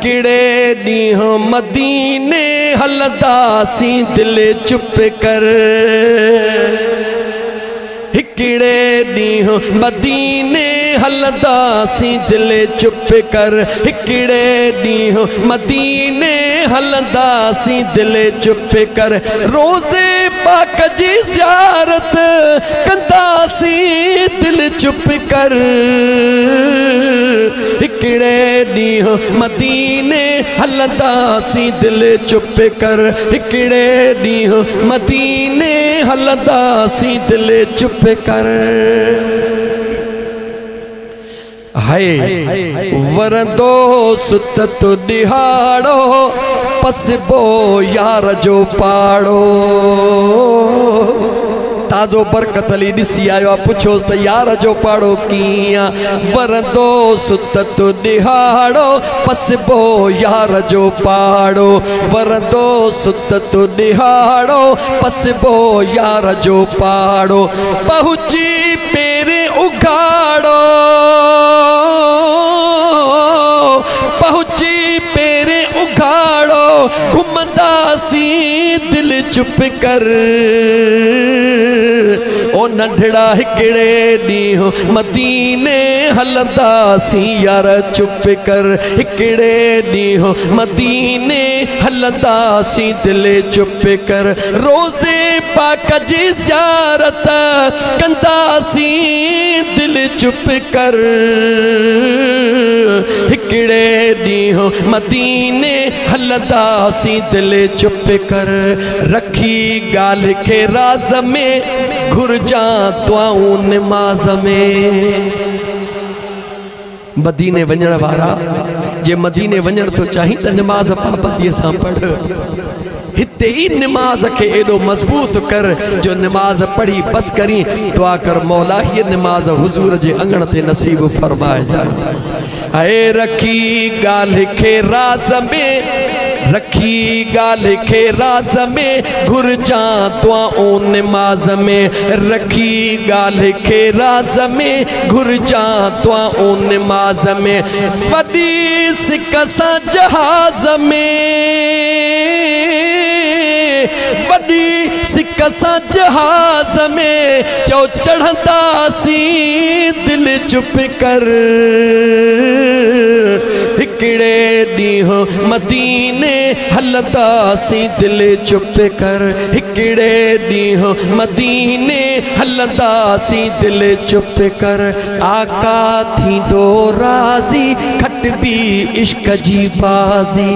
हिकिड़े ॾींहुं मदीने हलंदासीं दिल चुप कर। हिकिड़े ॾींहुं मदीने हलंदासीं दिल चुप कर। हिकिड़े ॾींहुं मदीने हलंदासीं दिल चुप कर। रोज़े पाक जी ज़ियारत कंदासीं दिल चुप कर। हिकिड़े ॾींहुं मदीने हलंदासीं दिल चुप कर। हिकिड़े ॾींहुं मदीने हलंदासीं दिल चुप कर। हाय वरंदो सुतत दिहाड़ो पसबो यार जो पाड़ो। ताज़ो बरकत अली ॾिसी आयो आहे, पुछोसि त यार जो पाड़ो कीअं। वरंदो सुतत दिहाड़ो पसबो यार जो पाड़ो। वरंदो सुतत दिहाड़ो पसबो यार जो पाड़ो। पहुची पेरे उघाड़ो, पहुची पेरे उघाड़ो घुमंदासीं दिल चुप कर। ओ नंढड़ा हिकिड़े ॾींहुं मदीने हलंदासीं यार चुप कर। हिकिड़े ॾींहुं मदीने हलंदासीं दिल चुप कर। रोज़े पाक जी ज़ियारत कंदासीं दिल चुप कर। हिकिड़े ॾींहुं मदीने हलंदासीं दिल चुप कर। रखी ॻाल्हि खे राज़ में घुरजा दुआऊं निमाज़ में। मदीने वञण वारा जे मदीने वञण तो चाही त निमाज़ पाबंदीअ सां पढ़। हिते ही निमाज़ के एडो मजबूत कर जो निमाज़ पढ़ी बस करी दुआ कर मौला ये निमाज़ हुजूर जे अंगण ते नसीब फरमाए जाए। हाय रखी ॻाल्हि खे राज़ में, रखी ॻाल्हि खे राज़ में घुरजा दुआऊं निमाज़ में। रखी ॻाल्हि खे राज़ में घुरजा दुआऊं निमाज़ में। वॾी सिक सां जहाज़ में, वॾी सिक सां जहाज़ में चो चढ़ंदासीं दिल चुप कर। हिकिड़े ॾींहुं मदीने हलंदासीं दिल चुप कर। हिकिड़े ॾींहुं मदीने हलंदासीं दिल चुप कर। आका थींदो राज़ी खटबी इश्क जी बाज़ी।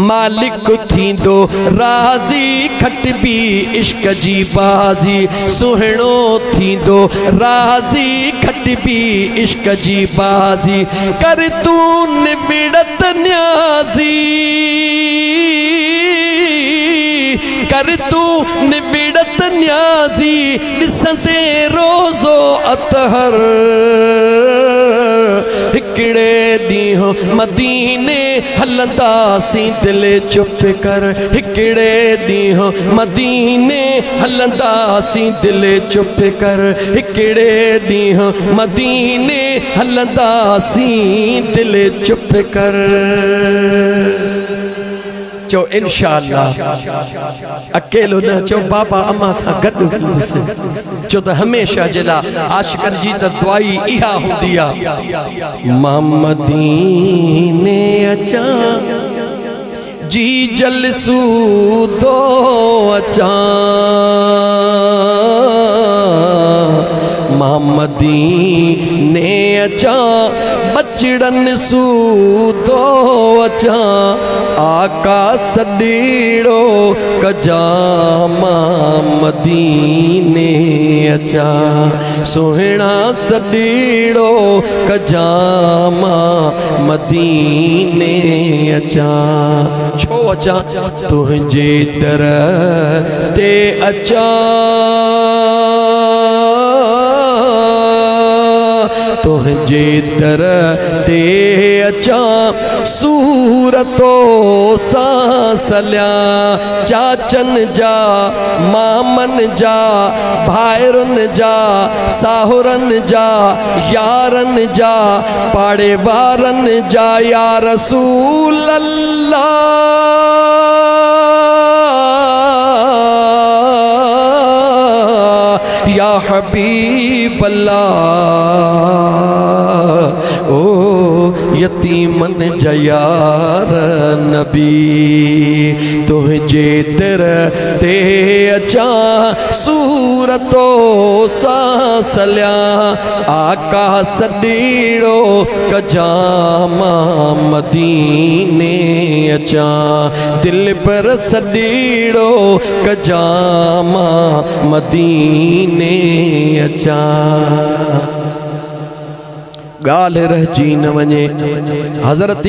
मालिक थींदो राज़ी खटबी इश्क जी बाज़ी। सुहिणो थींदो राज़ी खटबी इश्क जी बाज़ी। कर तू निबिड़त न्याज़ी, कर तू निबिड़त न्याज़ी ॾिसंदे रोज़ो अतहर। हिकिड़े ॾींहुं मदीने हलंदासीं दिल चुप कर। हिकिड़े ॾींहुं मदीने हलंदासीं दिल चुप कर। हिकिड़े ॾींहुं मदीने हलंदासीं दिल चुप कर। चो इंशाअल्लाह अकेलो न चो बाबा अम्मा सां गॾु थींदुसि। चो त हमेशा जे लाइ आशिक़नि जी त दुआई इहा हूंदी आहे। मां मदीने अचां जी जलसू तो अचां। मां मदीने अचां बचड़न सूतो अचां। आका सदीड़ो कजा मां मदीने अचां। सुहिणा सदीड़ो कजा मां मदीने अचां। छो अचां तुंहिंजे दर ते अचां। तुझे दर ते अचा सूरतो सासल्या चाचन जा मामन जा भाइरन जा साहुरन जा यारन जा पाड़े वारन जा या रसूल अल्लाह या हबीब अल्लाह ओ यतीमन जयार नबी तुझे दर ते अचा सूरतो सासल्या आका सदीड़ो कजामा मदीने अचा दिल पर सदीड़ो कजामा मदीने अचा गाल रहिजी न वञे हज़रत